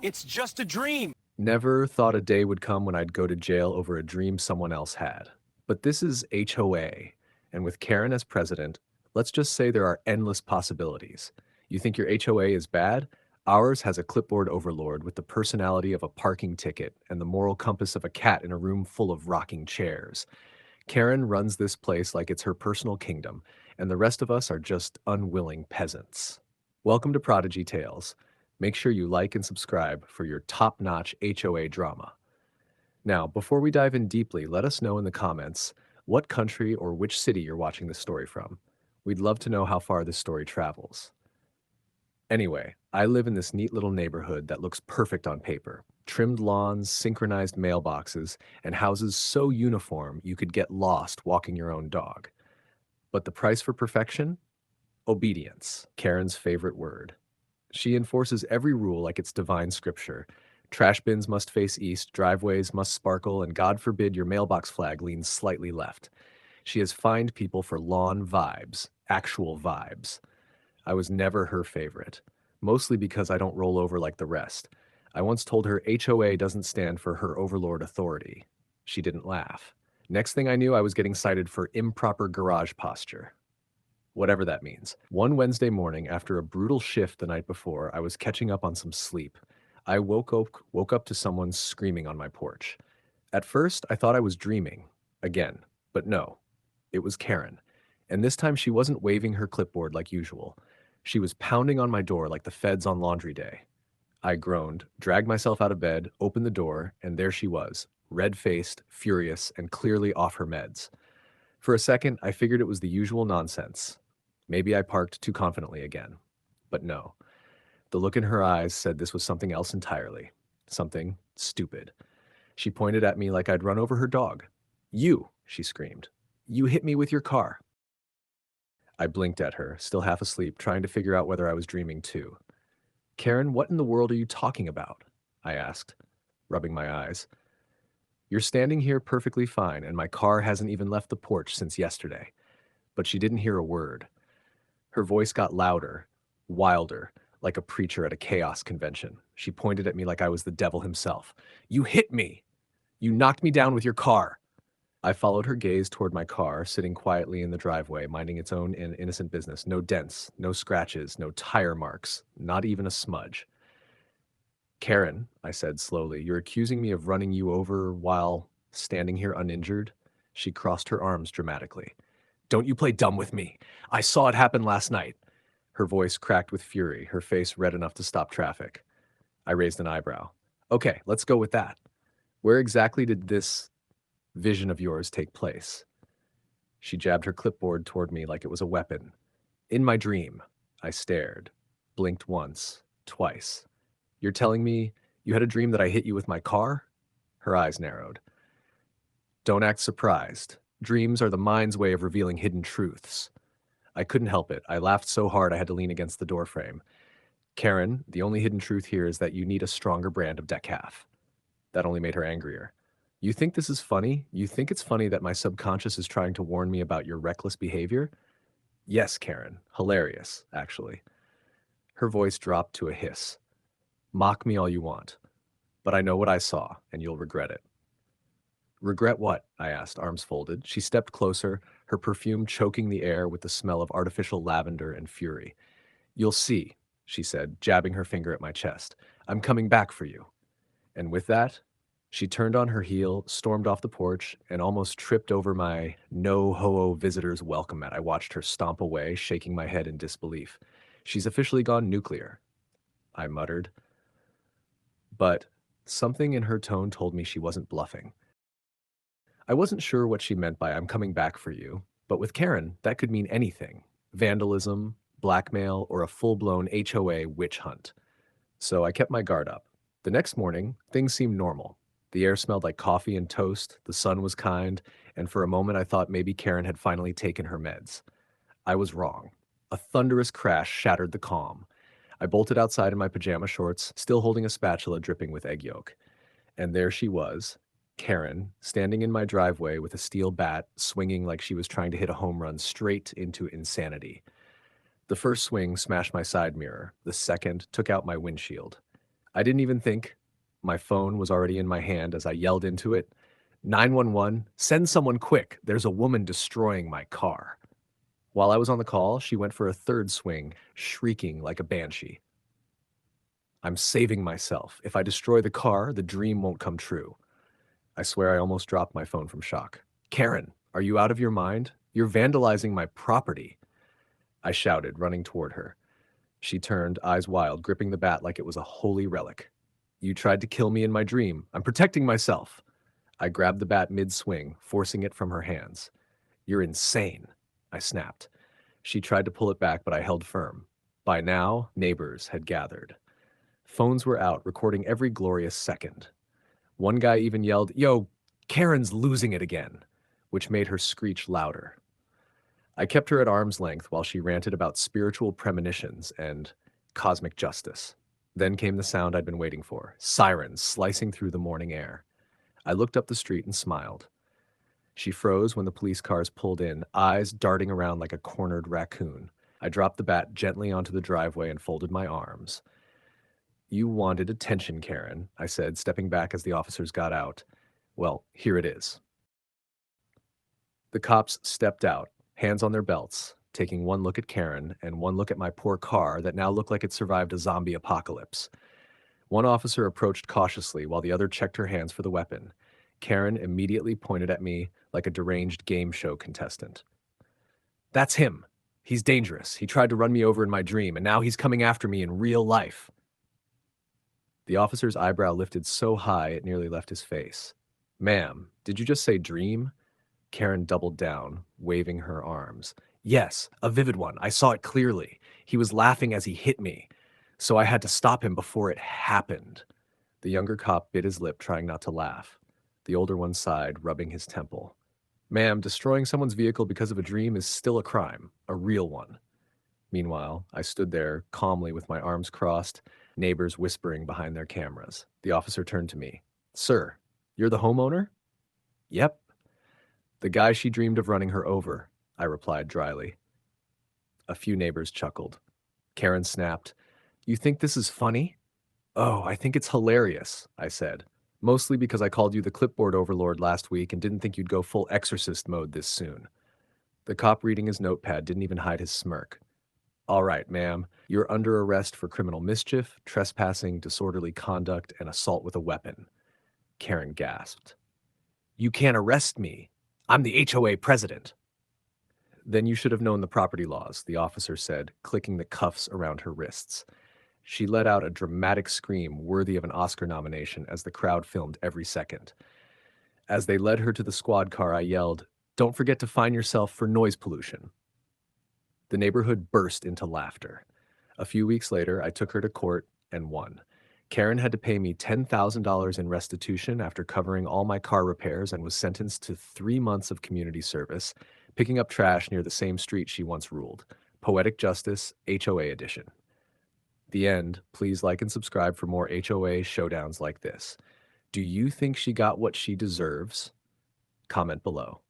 It's just a dream. Never thought a day would come when I'd go to jail over a dream someone else had. But this is HOA, and with Karen as president, let's just say there are endless possibilities. You think your HOA is bad? Ours has a clipboard overlord with the personality of a parking ticket and the moral compass of a cat in a room full of rocking chairs. Karen runs this place like it's her personal kingdom, and the rest of us are just unwilling peasants. Welcome to Prodigy Tales. Make sure you like and subscribe for your top-notch HOA drama. Now, before we dive in deeply, let us know in the comments what country or which city you're watching this story from. We'd love to know how far this story travels. Anyway, I live in this neat little neighborhood that looks perfect on paper. Trimmed lawns, synchronized mailboxes, and houses so uniform you could get lost walking your own dog. But the price for perfection? Obedience, Karen's favorite word. She enforces every rule like it's divine scripture. Trash bins must face east, driveways must sparkle, and God forbid your mailbox flag leans slightly left. She has fined people for lawn vibes, actual vibes. I was never her favorite, mostly because I don't roll over like the rest. I once told her HOA doesn't stand for her overlord authority. She didn't laugh. Next thing I knew, I was getting cited for improper garage posture. Whatever that means. One Wednesday morning, after a brutal shift the night before, I was catching up on some sleep. I woke up to someone screaming on my porch. At first, I thought I was dreaming. Again. But no. It was Karen. And this time she wasn't waving her clipboard like usual. She was pounding on my door like the feds on laundry day. I groaned, dragged myself out of bed, opened the door, and there she was, red-faced, furious, and clearly off her meds. For a second, I figured it was the usual nonsense. Maybe I parked too confidently again. But no. The look in her eyes said this was something else entirely. Something stupid. She pointed at me like I'd run over her dog. "You," she screamed. "You hit me with your car." I blinked at her, still half asleep, trying to figure out whether I was dreaming too. "Karen, what in the world are you talking about?" I asked, rubbing my eyes. "You're standing here perfectly fine, and my car hasn't even left the porch since yesterday." But she didn't hear a word. Her voice got louder, wilder, like a preacher at a chaos convention. She pointed at me like I was the devil himself. "You hit me! You knocked me down with your car!" I followed her gaze toward my car, sitting quietly in the driveway, minding its own innocent business. No dents, no scratches, no tire marks, not even a smudge. "Karen," I said slowly, "you're accusing me of running you over while standing here uninjured?" She crossed her arms dramatically. "Don't you play dumb with me. I saw it happen last night." Her voice cracked with fury, her face red enough to stop traffic. I raised an eyebrow. "Okay, let's go with that. Where exactly did this vision of yours take place?" She jabbed her clipboard toward me like it was a weapon. "In my dream." I stared, blinked once, twice. "You're telling me you had a dream that I hit you with my car?" Her eyes narrowed. "Don't act surprised. Dreams are the mind's way of revealing hidden truths." I couldn't help it. I laughed so hard I had to lean against the doorframe. "Karen, the only hidden truth here is that you need a stronger brand of decaf." That only made her angrier. "You think this is funny? You think it's funny that my subconscious is trying to warn me about your reckless behavior?" "Yes, Karen. Hilarious, actually." Her voice dropped to a hiss. "Mock me all you want. But I know what I saw, and you'll regret it." "Regret what?" I asked, arms folded. She stepped closer, her perfume choking the air with the smell of artificial lavender and fury. "You'll see," she said, jabbing her finger at my chest. "I'm coming back for you." And with that, she turned on her heel, stormed off the porch, and almost tripped over my no HOA visitors welcome mat. I watched her stomp away, shaking my head in disbelief. "She's officially gone nuclear," I muttered. But something in her tone told me she wasn't bluffing. I wasn't sure what she meant by "I'm coming back for you," but with Karen, that could mean anything: vandalism, blackmail, or a full-blown HOA witch hunt. So I kept my guard up. The next morning, things seemed normal. The air smelled like coffee and toast, the sun was kind, and for a moment I thought maybe Karen had finally taken her meds. I was wrong. A thunderous crash shattered the calm. I bolted outside in my pajama shorts, still holding a spatula dripping with egg yolk. And there she was, Karen, standing in my driveway with a steel bat, swinging like she was trying to hit a home run straight into insanity. The first swing smashed my side mirror. The second took out my windshield. I didn't even think. My phone was already in my hand as I yelled into it, 911, send someone quick. There's a woman destroying my car. While I was on the call, she went for a third swing, shrieking like a banshee. I'm saving myself. If I destroy the car, the dream won't come true. I swear I almost dropped my phone from shock. Karen, are you out of your mind? You're vandalizing my property. I shouted, running toward her. She turned, eyes wild, gripping the bat like it was a holy relic. You tried to kill me in my dream. I'm protecting myself. I grabbed the bat mid-swing, forcing it from her hands. You're insane, I snapped. She tried to pull it back, but I held firm. By now, neighbors had gathered. Phones were out, recording every glorious second. One guy even yelled, Yo, Karen's losing it again, which made her screech louder. I kept her at arm's length while she ranted about spiritual premonitions and cosmic justice. Then came the sound I'd been waiting for, sirens slicing through the morning air. I looked up the street and smiled. She froze when the police cars pulled in, eyes darting around like a cornered raccoon. I dropped the bat gently onto the driveway and folded my arms. You wanted attention, Karen, I said, stepping back as the officers got out. Well, here it is. The cops stepped out, hands on their belts, taking one look at Karen and one look at my poor car that now looked like it survived a zombie apocalypse. One officer approached cautiously while the other checked her hands for the weapon. Karen immediately pointed at me like a deranged game show contestant. That's him. He's dangerous. He tried to run me over in my dream, and now he's coming after me in real life. The officer's eyebrow lifted so high it nearly left his face. Ma'am, did you just say dream? Karen doubled down, waving her arms. Yes, a vivid one. I saw it clearly. He was laughing as he hit me, so I had to stop him before it happened. The younger cop bit his lip, trying not to laugh. The older one sighed, rubbing his temple. Ma'am, destroying someone's vehicle because of a dream is still a crime, a real one. Meanwhile, I stood there calmly with my arms crossed, neighbors whispering behind their cameras. The officer turned to me. Sir, you're the homeowner? Yep. The guy she dreamed of running her over, I replied dryly. A few neighbors chuckled. Karen snapped. You think this is funny? Oh, I think it's hilarious, I said. Mostly because I called you the clipboard overlord last week and didn't think you'd go full exorcist mode this soon. The cop reading his notepad didn't even hide his smirk. All right, ma'am, you're under arrest for criminal mischief, trespassing, disorderly conduct, and assault with a weapon. Karen gasped. You can't arrest me. I'm the HOA president. Then you should have known the property laws, the officer said, clicking the cuffs around her wrists. She let out a dramatic scream worthy of an Oscar nomination as the crowd filmed every second. As they led her to the squad car, I yelled, Don't forget to fine yourself for noise pollution. The neighborhood burst into laughter. A few weeks later, I took her to court and won. Karen had to pay me $10,000 in restitution after covering all my car repairs and was sentenced to 3 months of community service, picking up trash near the same street she once ruled. Poetic Justice, HOA edition. The end. Please like and subscribe for more HOA showdowns like this. Do you think she got what she deserves? Comment below.